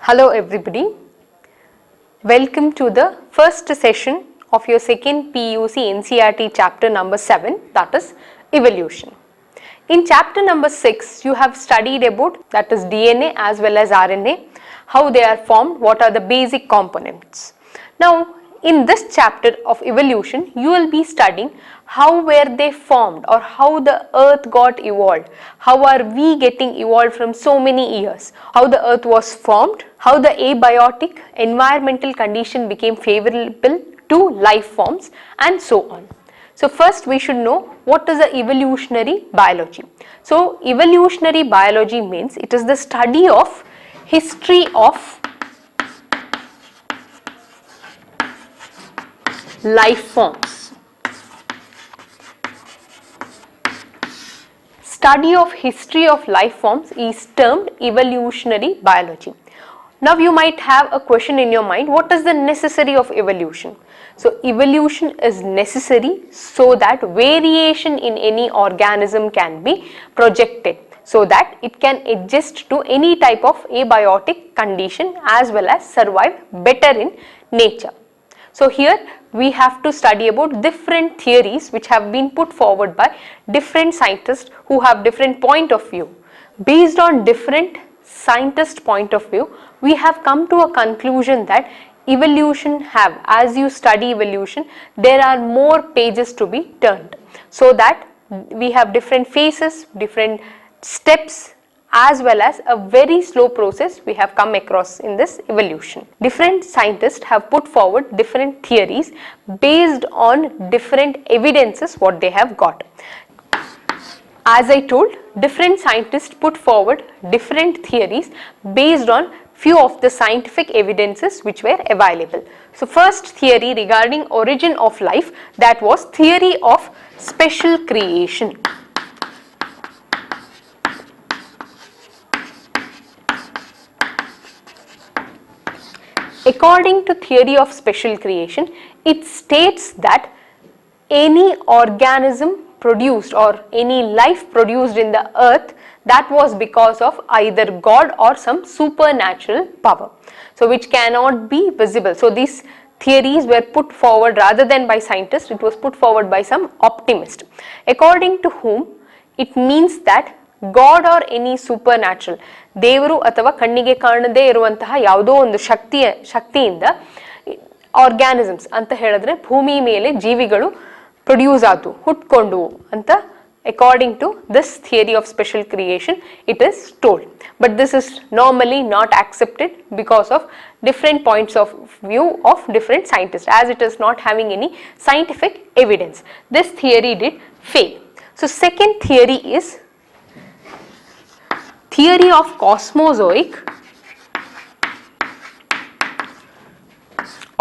Hello everybody, welcome to the first session of your second PUC NCERT chapter number 7, that is evolution. In chapter number 6 you have studied about that is DNA as well as RNA, how they are formed, what are the basic components. Now in this chapter of evolution you will be studying how were they formed or how the earth got evolved, how are we getting evolved from so many years, how the earth was formed, how the abiotic environmental condition became favorable to life forms and so on. So first we should know what is the evolutionary biology. So evolutionary biology means it is the study of history of life forms. Study of history of life forms is termed evolutionary biology. Now you might have a question in your mind, what is the necessity of evolution? So evolution is necessary so that variation in any organism can be projected, so that it can adjust to any type of abiotic condition as well as survive better in nature. So here we have to study about different theories which have been put forward by different scientists who have different point of view. Based on different scientist point of view, we have come to a conclusion that evolution have, as you study evolution, there are more pages to be turned, so that we have different phases, different steps as well as a very slow process we have come across in this evolution. Different scientists have put forward different theories based on different evidences what they have got. As I told, different scientists put forward different theories based on few of the scientific evidences which were available. So first theory regarding origin of life, that was theory of special creation. According to theory of special creation, it states that any organism produced or any life produced in the earth, that was because of either God or some supernatural power, so which cannot be visible. So these theories were put forward rather than by scientists, it was put forward by some optimist, according to whom it means that God or any supernatural, ದೇವರು ಅಥವಾ ಕಣ್ಣಿಗೆ ಕಾಣದೇ ಇರುವಂತಹ ಯಾವುದೋ ಒಂದು ಶಕ್ತಿಯಿಂದ organisms ಅಂತ ಹೇಳಿದ್ರೆ ಭೂಮಿ ಮೇಲೆ ಜೀವಿಗಳು ಪ್ರೊಡ್ಯೂಸ್ ಆದವು, ಹುಟ್ಕೊಂಡು ಅಂತ according to this theory of special creation it is told. But this is normally not accepted because of different points of view of different scientists, as it is not having any scientific evidence. This theory did fail. So second theory is theory of cosmozoic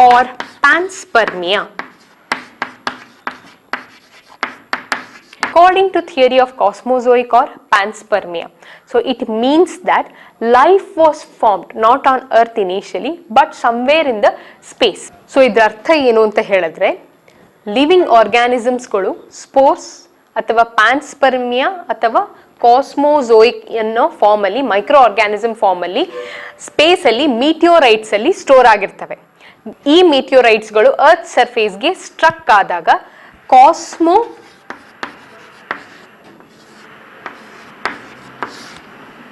or panspermia. According to theory of cosmozoic or panspermia, so it means that life was formed not on earth initially but somewhere in the space. So ಇದರ ಅರ್ಥ ಏನು ಅಂತ ಹೇಳಿದ್ರೆ, living ಆರ್ಗ್ಯಾನಿಸಮ್ಸ್ಗಳು spores ಅಥವಾ ಪ್ಯಾನ್ಸ್ಪರ್ಮಿಯಾ ಅಥವಾ ಕಾಸ್ಮೋಜೋಯಿಕ್ ಅನ್ನೋ ಫಾರ್ಮಲ್ಲಿ, micro organism ಫಾರ್ಮಲ್ಲಿ ಸ್ಪೇಸಲ್ಲಿ ಮೀಟಿಯೋರೈಟ್ಸಲ್ಲಿ ಸ್ಟೋರ್ ಆಗಿರ್ತವೆ. ಈ ಮೀಟಿಯೋರೈಟ್ಸ್ಗಳು ಅರ್ತ್ ಸರ್ಫೇಸ್ಗೆ ಸ್ಟ್ರಕ್ ಆದಾಗ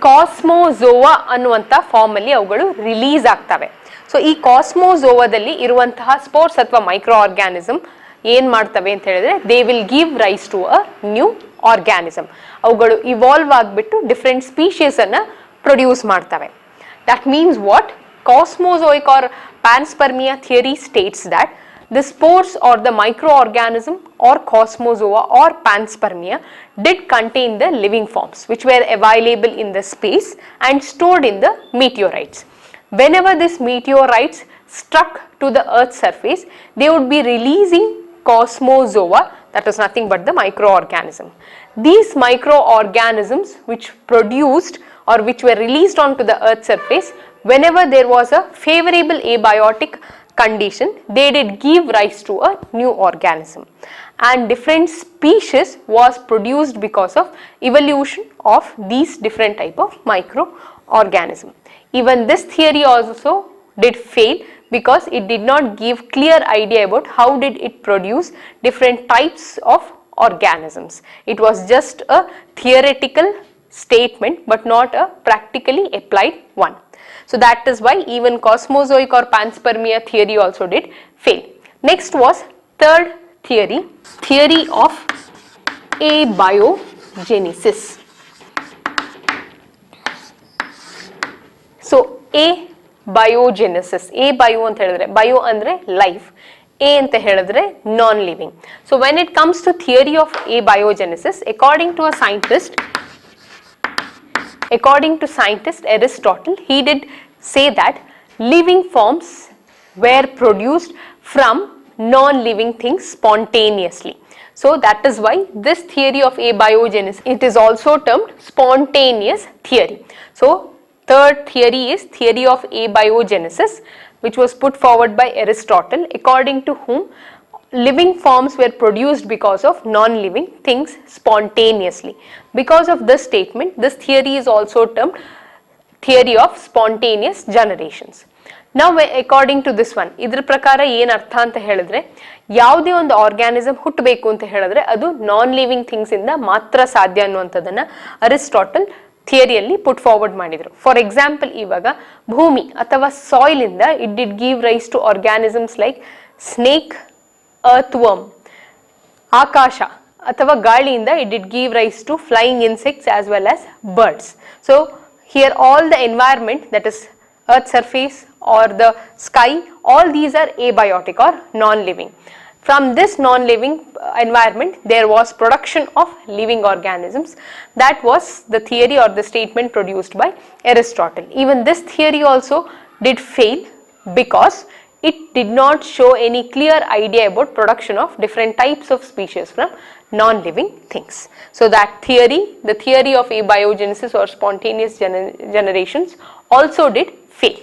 ಕಾಸ್ಮೋಜೋವಾ ಅನ್ನುವಂಥ ಫಾರ್ಮಲ್ಲಿ ಅವುಗಳು ರಿಲೀಸ್ ಆಗ್ತವೆ. ಸೊ ಈ ಕಾಸ್ಮೋಜೋವಾದಲ್ಲಿ ಇರುವಂತಹ ಸ್ಪೋರ್ಸ್ ಅಥವಾ ಮೈಕ್ರೋ ಆರ್ಗ್ಯಾನಿಸಮ್ ಏನು ಮಾಡ್ತವೆ ಅಂತ ಹೇಳಿದ್ರೆ, they will give rise to a new organism. ಅವುಗಳು ಇವಾಲ್ವ್ ಆಗಿಬಿಟ್ಟು ಡಿಫ್ರೆಂಟ್ ಸ್ಪೀಷೀಸನ್ನು ಪ್ರೊಡ್ಯೂಸ್ ಮಾಡ್ತವೆ. That means what? Cosmozoic or panspermia theory states that the spores or the microorganism or cosmozoa or panspermia did contain the living forms which were available in the space and stored in the meteorites. Whenever these meteorites struck to the earth's surface, they would be releasing cosmozoa, that is nothing but the microorganism. These microorganisms which produced or which were released onto the earth's surface, whenever there was a favorable abiotic condition, they did give rise to a new organism, and different species was produced because of evolution of these different type of microorganism. Even this theory also did fail because it did not give clear idea about how did it produce different types of organisms. It was just a theoretical statement but not a practically applied one. So that is why even cosmozoic or panspermia theory also did fail. Next was third theory, theory of abiogenesis. So abiogenesis, abio anta helidre, bio andre life, A anta helidre non-living. So when it comes to theory of abiogenesis, according to scientist Aristotle, he did say that living forms were produced from non-living things spontaneously. So that is why this theory of abiogenesis, it is also termed spontaneous theory. So third theory is theory of abiogenesis, which was put forward by Aristotle, according to whom living forms were produced because of non-living things spontaneously. Because of this statement, this theory is also termed theory of spontaneous generations. Now according to this one, idra prakara ಏನು ಅರ್ಥ ಅಂತ ಹೇಳಿದ್ರೆ, ಯಾವುದೇ ಒಂದು organism ಹುಟ್ಟಬೇಕು ಅಂತ ಹೇಳಿದ್ರೆ ಅದು ನಾನ್ ಲಿವಿಂಗ್ ಥಿಂಗ್ಸ್ ಇಂದ ಮಾತ್ರ ಸಾಧ್ಯ ಅನ್ನುವಂಥದ್ದನ್ನ ಅರಿಸ್ಟಾಟಲ್ ಥಿಯರಿಯಲ್ಲಿ ಪುಟ್ ಫಾರ್ವರ್ಡ್ ಮಾಡಿದ್ರು. ಫಾರ್ ಎಕ್ಸಾಂಪಲ್, ಇವಾಗ ಭೂಮಿ ಅಥವಾ ಸಾಯಿಲ್ ಇಂದ it did give rise to organisms like snake, earthworm, ಆಕಾಶ ಅಥವಾ ಗಾಳಿಯಿಂದ it did give rise to flying insects as well as birds. So here all the environment, that is earth surface or the sky, all these are abiotic or non-living. From this non-living environment there was production of living organisms. That was the theory or the statement produced by Aristotle. Even this theory also did fail because it did not show any clear idea about production of different types of species from non-living things. So that theory, the theory of abiogenesis or spontaneous generations, also did fail.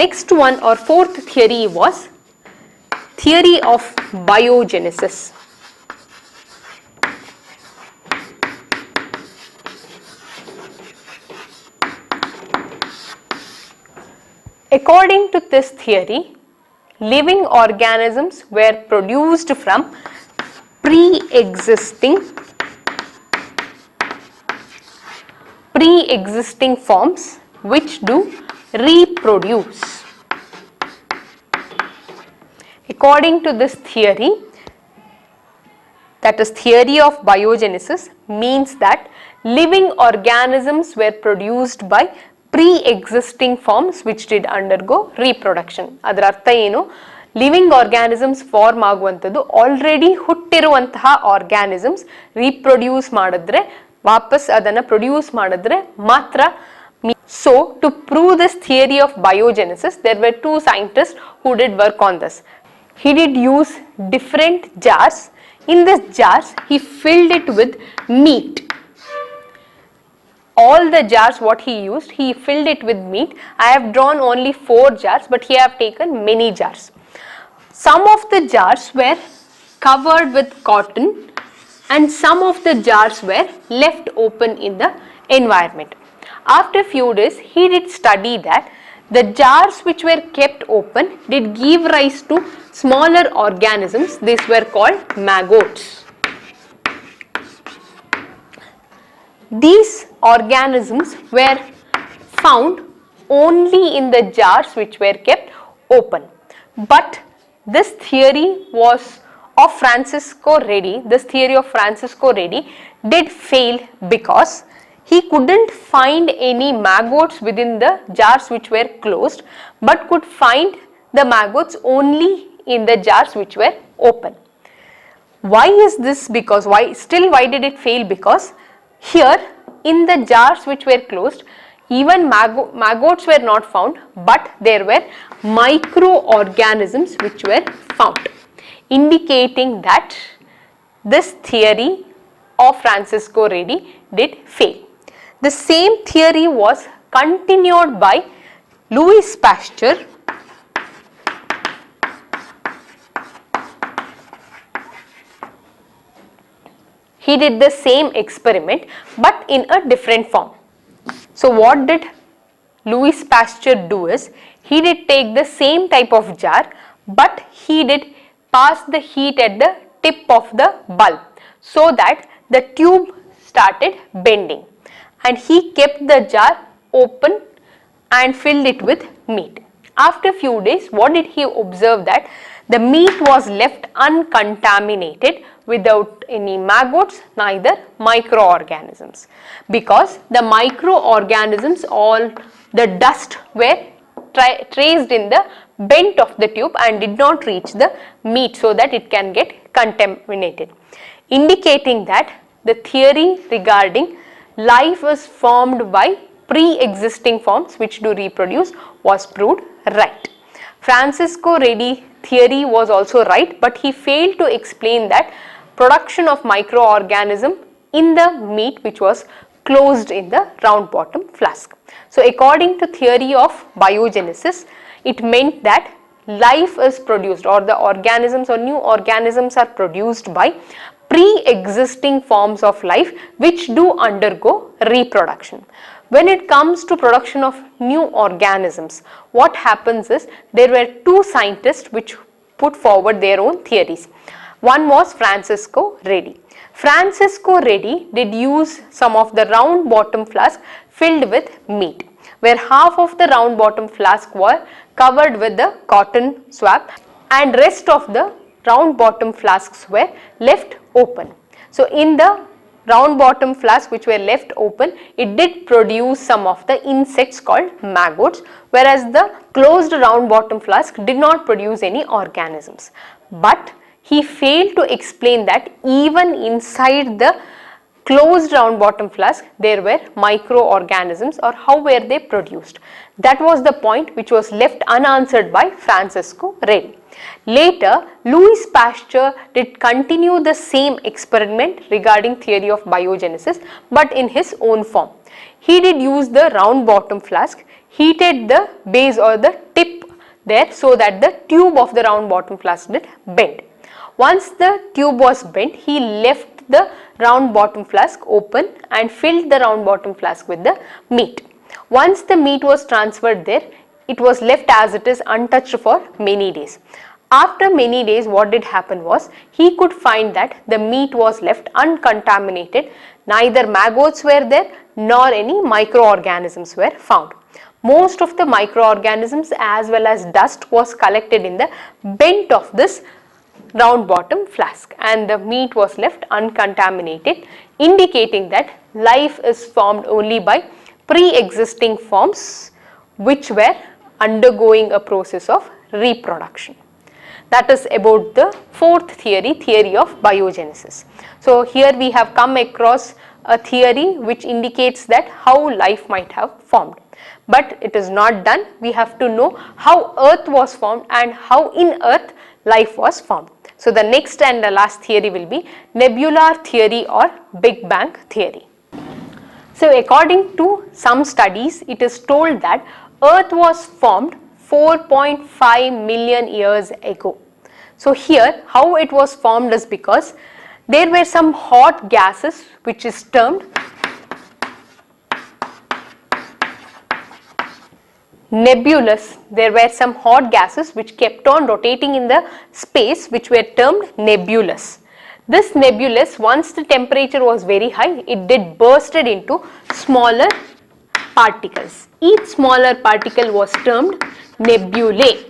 Next one or fourth theory was theory of biogenesis. According to this theory, living organisms were produced from pre-existing forms which do reproduce. According to this theory, that is theory of biogenesis, means that living organisms were produced by pre-existing forms which did undergo reproduction. ಅದರ ಅರ್ಥ ಏನು? Living organisms form ಆಗುವಂಥದ್ದು already ಹುಟ್ಟಿರುವಂತಹ organisms reproduce ಮಾಡಿದ್ರೆ, ವಾಪಸ್ ಅದನ್ನು produce ಮಾಡಿದ್ರೆ ಮಾತ್ರ. So to prove this theory of biogenesis, there were two scientists who did work on this. He did use different jars. In these jars he filled it with meat. All the jars what he used, he filled it with meat. I have drawn only 4 jars, but here I have taken many jars. Some of the jars were covered with cotton and some of the jars were left open in the environment. After few days, he did study that the jars which were kept open did give rise to smaller organisms. These were called maggots. These organisms were found only in the jars which were kept open. But this theory was of Francisco Redi, this theory of Francisco Redi did fail because he couldn't find any maggots within the jars which were closed, but could find the maggots only in the jars which were open. Why is this? Because why did it fail? Because here in the jars which were closed, even maggots were not found, but there were microorganisms which were found, indicating that this theory of Francisco Redi did fail. The same theory was continued by Louis Pasteur. He did the same experiment but in a different form. So what did Louis Pasteur do is, he did take the same type of jar, but he did pass the heat at the tip of the bulb so that the tube started bending, and he kept the jar open and filled it with meat. After few days, what did he observe? That the meat was left uncontaminated without any maggots, neither microorganisms, because the microorganisms, all the dust were traced in the bent of the tube and did not reach the meat so that it can get contaminated, indicating that the theory regarding life is formed by pre-existing forms which do reproduce was proved right. Francisco Redi theory was also right, but he failed to explain that production of microorganism in the meat which was closed in the round bottom flask. So according to theory of biogenesis, it meant that life is produced, or the organisms or new organisms are produced by pre-existing forms of life which do undergo reproduction. When it comes to production of new organisms, what happens is there were two scientists which put forward their own theories. One was Francisco Redi. Francisco Redi did use some of the round bottom flask filled with meat, where half of the round bottom flask were covered with the cotton swab and rest of the round bottom flasks were left open. So in the round bottom flask which were left open, it did produce some of the insects called maggots, whereas the closed round bottom flask did not produce any organisms. But he failed to explain that even inside the closed round bottom flask there were microorganisms, or how were they produced. That was the point which was left unanswered by Francisco Redi. Later, Louis Pasteur did continue the same experiment regarding theory of biogenesis, but in his own form. He did use the round bottom flask, heated the base or the tip there so that the tube of the round bottom flask did bend. Once the tube was bent, he left the round bottom flask open and filled the round bottom flask with the meat. Once the meat was transferred there, it was left as it is untouched for many days. After many days, what did happen was, he could find that the meat was left uncontaminated, neither maggots were there nor any microorganisms were found. Most of the microorganisms as well as dust was collected in the bent of this round bottom flask, and the meat was left uncontaminated, indicating that life is formed only by pre-existing forms which were undergoing a process of reproduction. That is about the fourth theory, theory of biogenesis. So here we have come across a theory which indicates that how life might have formed. But it is not done. We have to know how Earth was formed and how in Earth life was formed. So the next and the last theory will be Nebular Theory or Big Bang Theory. So according to some studies, it is told that Earth was formed 4.5 million years ago. So here how it was formed is because there were some hot gases which is termed nebulous. There were some hot gases which kept on rotating in the space which were termed nebulous. This nebulous, once the temperature was very high, it did bursted into smaller particles. Each smaller particle was termed nebulae.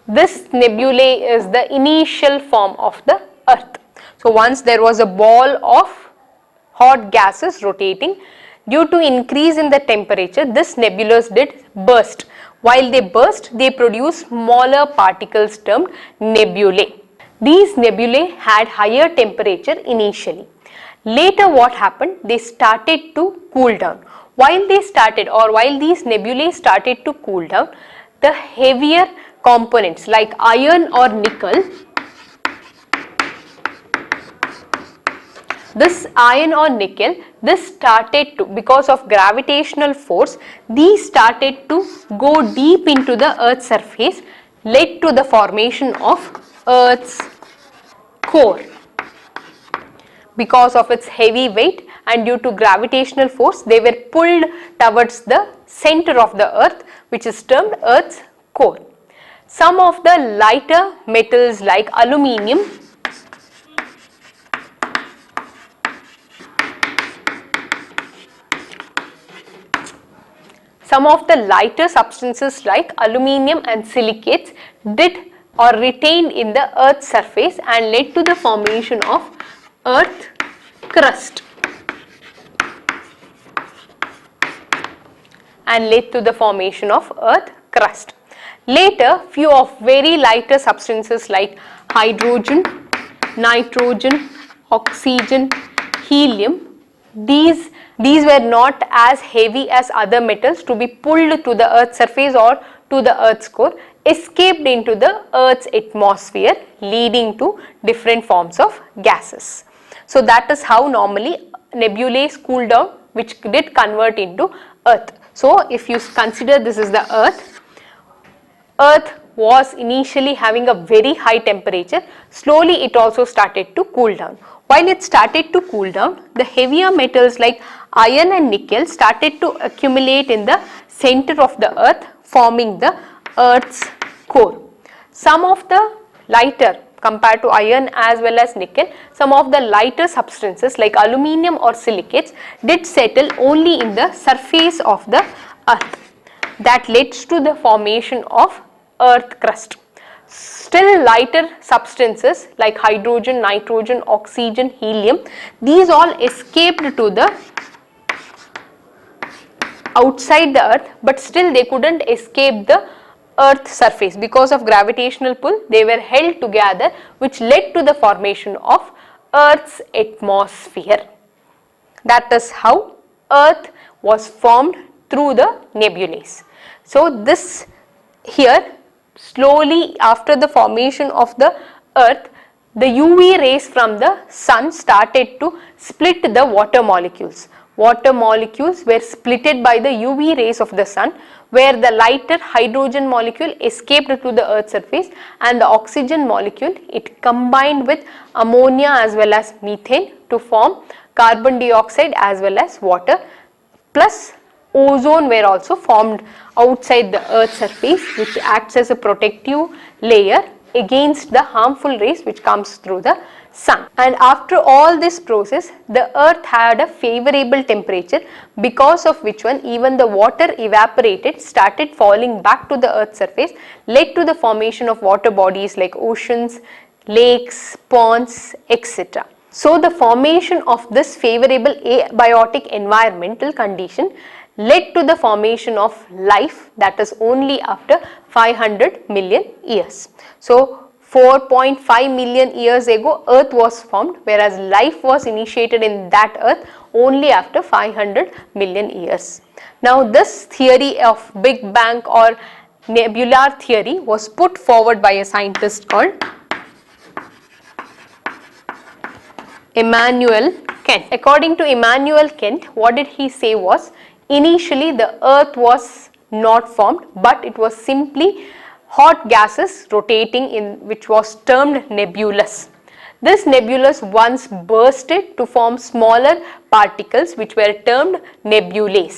This nebulae is the initial form of the Earth. So once there was a ball of hot gases rotating, due to increase in the temperature, this nebulous did burst. While they burst, they produce smaller particles termed nebulae. These nebulae had higher temperature initially. Later what happened? They started to cool down. While these nebulae started to cool down, the heavier components like iron or nickel, this started to, because of gravitational force, these started to go deep into the Earth's surface, led to the formation of Earth's core. because of its heavy weight and due to gravitational force, they were pulled towards the center of the earth, which is termed Earth's core. Some of the lighter metals like aluminium, some of the lighter substances like aluminium and silicates did or retained in the Earth's surface and led to the formation of Earth crust Later, few of very lighter substances like hydrogen, nitrogen, oxygen, helium, these were not as heavy as other metals to be pulled to the Earth's surface or to the Earth's core, escaped into the Earth's atmosphere, leading to different forms of gases. So that is how normally nebulae cool down, which did convert into Earth. So if you consider this is the Earth was initially having a very high temperature. Slowly it also started to cool down. While it started to cool down, the heavier metals like iron and nickel started to accumulate in the center of the Earth, forming the Earth's core. Some of the lighter, compared to iron as well as nickel, some of the lighter substances like aluminium or silicates did settle only in the surface of the Earth. That leads to the formation of Earth crust. Still lighter substances like hydrogen, nitrogen, oxygen, helium, these all escaped to the outside the Earth, but still they couldn't escape the Earth surface because of gravitational pull. They were held together, which led to the formation of Earth's atmosphere. That is how Earth was formed through the nebulae. So this here, slowly after the formation of the Earth, the UV rays from the sun started to split the water molecules. Water molecules were splitted by the UV rays of the sun, where the lighter hydrogen molecule escaped to the Earth's surface and the oxygen molecule, it combined with ammonia as well as methane to form carbon dioxide as well as water, plus ozone were also formed outside the Earth's surface, which acts as a protective layer against the harmful rays which comes through the sun. And after all this process, the Earth had a favorable temperature, because of which one even the water evaporated, started falling back to the Earth's surface, led to the formation of water bodies like oceans, lakes, ponds, etc. So the formation of this favorable abiotic environmental condition led to the formation of life, that is only after 500 million years. So 4.5 million years ago Earth was formed, whereas life was initiated in that Earth only after 500 million years. Now this theory of Big Bang or Nebular Theory was put forward by a scientist called Immanuel Kant. According to Immanuel Kant, what did he say was, initially the Earth was not formed, but it was simply hot gases rotating in, which was termed nebulous. This nebulous once bursted to form smaller particles which were termed nebulae.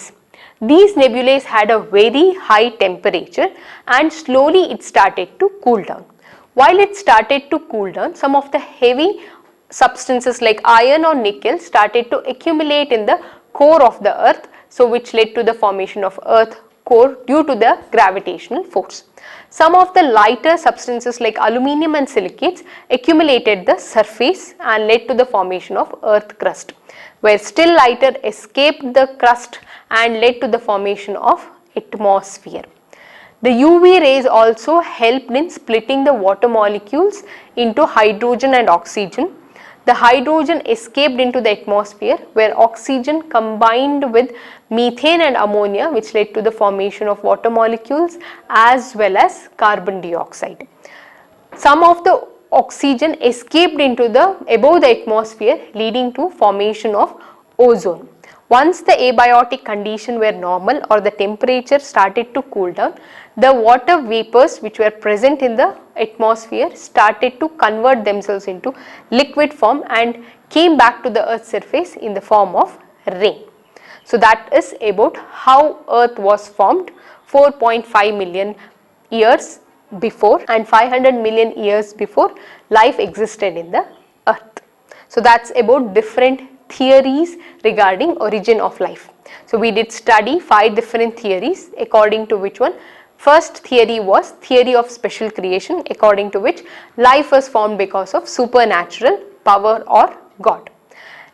These nebulae had a very high temperature and slowly it started to cool down. While it started to cool down, some of the heavy substances like iron or nickel started to accumulate in the core of the Earth, so which led to the formation of Earth core due to the gravitational force. Some of the lighter substances like aluminium and silicates accumulated the surface and led to the formation of Earth crust, where still lighter escaped the crust and led to the formation of atmosphere. The UV rays also helped in splitting the water molecules into hydrogen and oxygen. The hydrogen escaped into the atmosphere, where oxygen combined with methane and ammonia, which led to the formation of water molecules as well as carbon dioxide. Some of the oxygen escaped into the above the atmosphere, leading to formation of ozone. Once the abiotic condition were normal or the temperature started to cool down, the water vapors which were present in the atmosphere started to convert themselves into liquid form and came back to the earth's surface in the form of rain. So that is about how earth was formed 4.5 million years before and 500 million years before life existed in the earth. So that's about different theories regarding origin of life. So we did study 5 different theories, according to which one. First theory was theory of special creation, according to which life was formed because of supernatural power or God.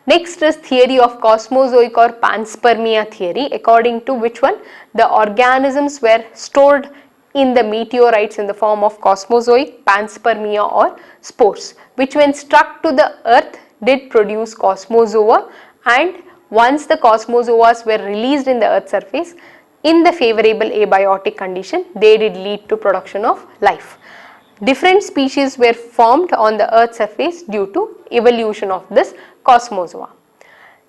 Next is theory of cosmozoic or panspermia theory, according to which one the organisms were stored in the meteorites in the form of cosmozoic, panspermia or spores, which when struck to the earth did produce cosmozoa, and once the cosmozoas were released in the earth's surface in the favorable abiotic condition, they did lead to production of life. Different species were formed on the earth's surface due to evolution of this cosmozoa.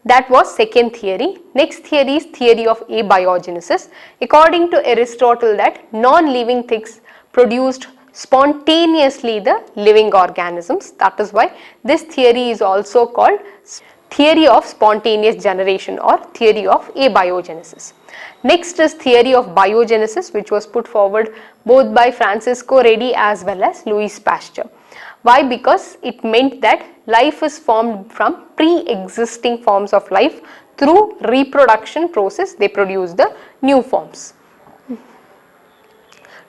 That was second theory. Next theory is theory of abiogenesis. According to Aristotle, that non-living things produced spontaneously the living organisms. That is why this theory is also called theory of spontaneous generation or theory of abiogenesis. Next is theory of biogenesis, which was put forward both by Francisco Redi as well as Louis Pasteur. Why? Because it meant that life is formed from pre-existing forms of life. Through reproduction process, they produce the new forms.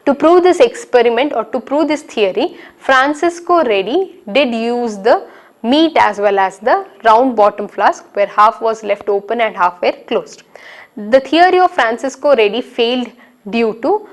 To prove this experiment or to prove this theory, Francisco Redi did use the meat as well as the round bottom flask, where half was left open and half were closed. The theory of Francisco Redi failed due to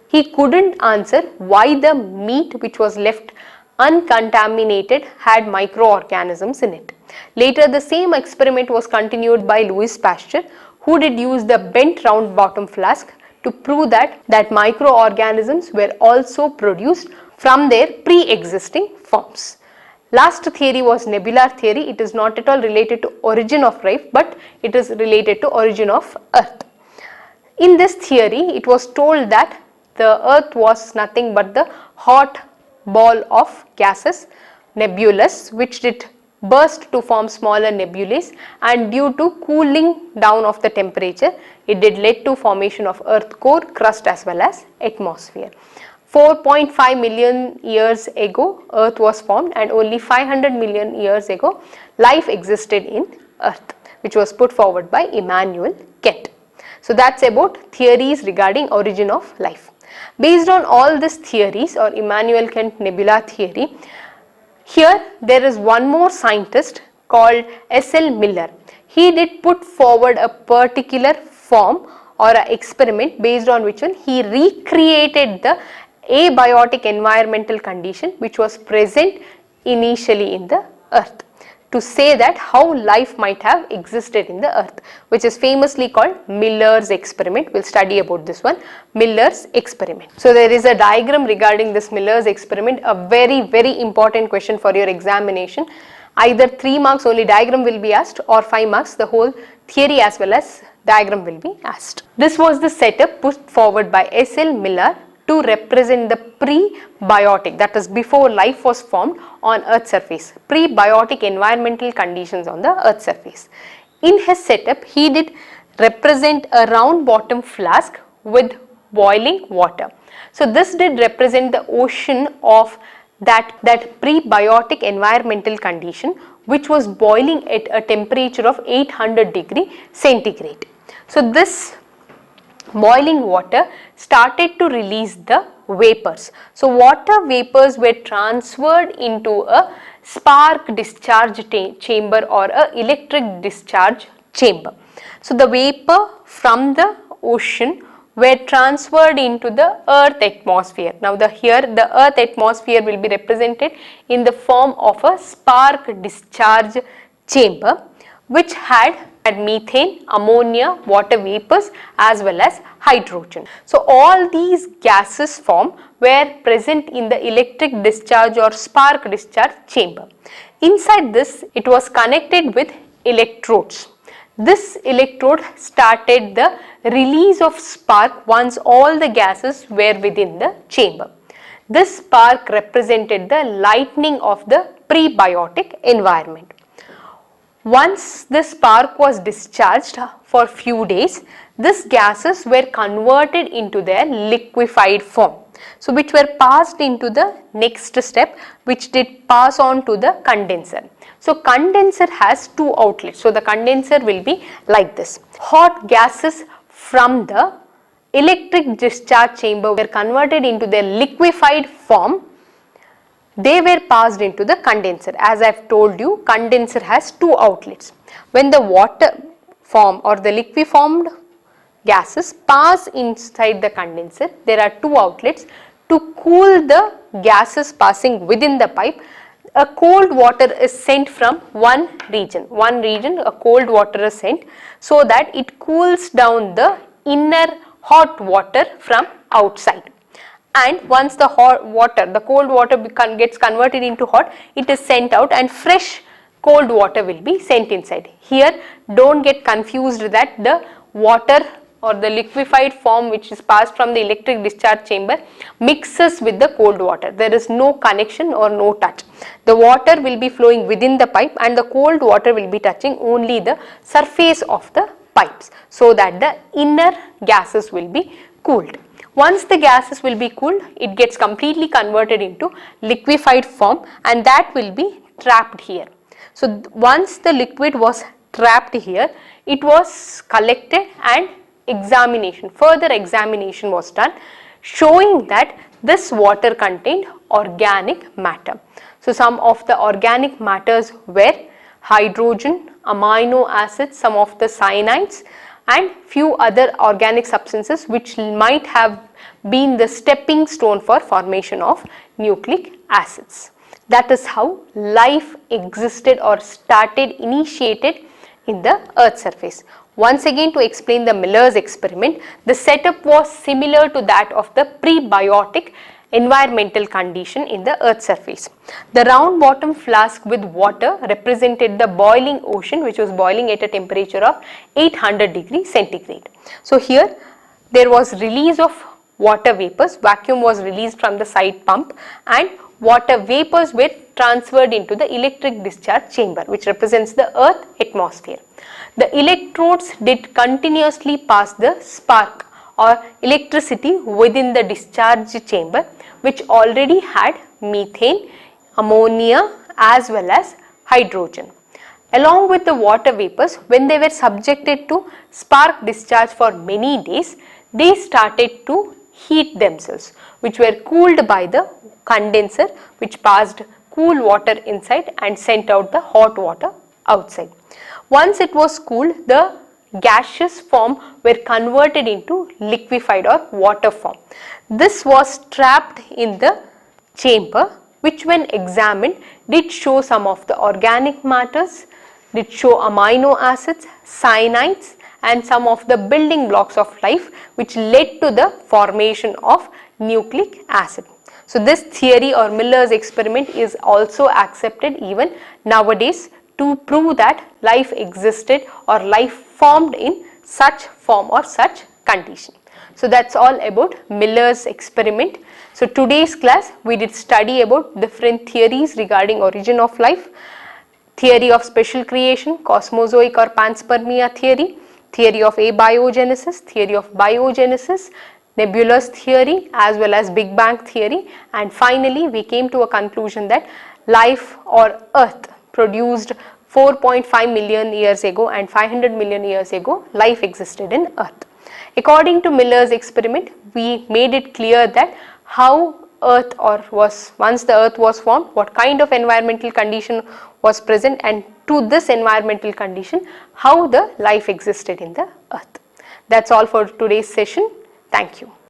he couldn't answer why the meat which was left uncontaminated had microorganisms in it. Later the same experiment was continued by Louis Pasteur, who did use the bent round bottom flask to prove that microorganisms were also produced from their pre-existing forms. Last theory was Nebular Theory. It is not at all related to origin of life, but it is related to origin of earth. In this theory, it was told that the earth was nothing but the hot ball of gases, nebulous, which did burst to form smaller nebulae, and due to cooling down of the temperature, it did lead to formation of earth core, crust as well as atmosphere. 4.5 million years ago earth was formed, and only 500 million years ago life existed in earth, which was put forward by Immanuel Kant. So that's about theories regarding origin of life. Based on all these theories or Immanuel Kant Nebular theory, here there is one more scientist called S.L. Miller. He did put forward a particular form or an experiment based on which one he recreated the abiotic environmental condition which was present initially in the earth, to say that how life might have existed in the earth, which is famously called Miller's experiment. We'll study about this one, Miller's experiment. So there is a diagram regarding this Miller's experiment, a very important question for your examination. Either 3 marks only diagram will be asked, or 5 marks the whole theory as well as diagram will be asked. This was the setup put forward by S.L. Miller to represent the pre-biotic, that is before life was formed on earth's surface, pre-biotic environmental conditions on the earth's surface. In his setup, he did represent a round bottom flask with boiling water. So this did represent the ocean of that pre-biotic environmental condition, which was boiling at a temperature of 800 degrees centigrade. So this boiling water started to release the vapors. So water vapors were transferred into a spark discharge chamber or a electric discharge chamber. So the vapor from the ocean were transferred into the earth atmosphere. Now here the earth atmosphere will be represented in the form of a spark discharge chamber, which had methane, ammonia, water vapors as well as hydrogen. So all these gases form were present in the electric discharge or spark discharge chamber. Inside this, it was connected with electrodes. This electrode started the release of spark once all the gases were within the chamber. This spark represented the lightening of the prebiotic environment. Once the spark was discharged for few days, these gases were converted into their liquefied form. So, which were passed into the next step, which did pass on to the condenser. So, condenser has two outlets. So, the condenser will be like this. Hot gases from the electric discharge chamber were converted into their liquefied form. They were passed into the condenser. As I have told you, condenser has two outlets. When the water form or the liqueformed gases pass inside the condenser, there are two outlets. To cool the gases passing within the pipe, a cold water is sent from one region, a cold water is sent so that it cools down the inner hot water from outside. And once the hot water, the cold water gets converted into hot, it is sent out and fresh cold water will be sent inside. Here, don't get confused that the water or the liquefied form which is passed from the electric discharge chamber mixes with the cold water. There is no connection or no touch. The water will be flowing within the pipe and the cold water will be touching only the surface of the pipes, so that the inner gases will be cooled. Once the gases will be cooled, it gets completely converted into liquefied form and that will be trapped here. So, once the liquid was trapped here, it was collected and further examination was done, showing that this water contained organic matter. So, some of the organic matters were hydrogen, amino acids, some of the cyanides and few other organic substances which might have been the stepping stone for formation of nucleic acids. That is how life existed or initiated in the earth surface. Once again, to explain the Miller's experiment, the setup was similar to that of the prebiotic environmental condition in the earth surface. The round bottom flask with water represented the boiling ocean, which was boiling at a temperature of 800 degrees centigrade. So, here there was release of water vapors, vacuum was released from the side pump and water vapors were transferred into the electric discharge chamber, which represents the earth atmosphere. The electrodes did continuously pass the spark or electricity within the discharge chamber, which already had methane, ammonia as well as hydrogen. Along with the water vapors, when they were subjected to spark discharge for many days, they started to heat themselves, which were cooled by the condenser, which passed cool water inside and sent out the hot water outside. Once it was cooled, the gaseous form were converted into liquefied or water form. This was trapped in the chamber, which when examined did show some of the organic matters, did show amino acids, cyanides and some of the building blocks of life, which led to the formation of nucleic acid. So, this theory or Miller's experiment is also accepted even nowadays to prove that life existed or life formed in such form or such condition. So, that is all about Miller's experiment. So, today's class we did study about different theories regarding origin of life, theory of special creation, cosmozoic or panspermia theory, theory of abiogenesis, theory of biogenesis, Nebular theory as well as Big Bang theory, and finally we came to a conclusion that life or earth produced 4.5 million years ago and 500 million years ago life existed in earth. According to Miller's experiment, we made it clear that how earth once the earth was formed, what kind of environmental condition was present, and to this environmental condition how the life existed in the earth. That's all for today's session. Thank you.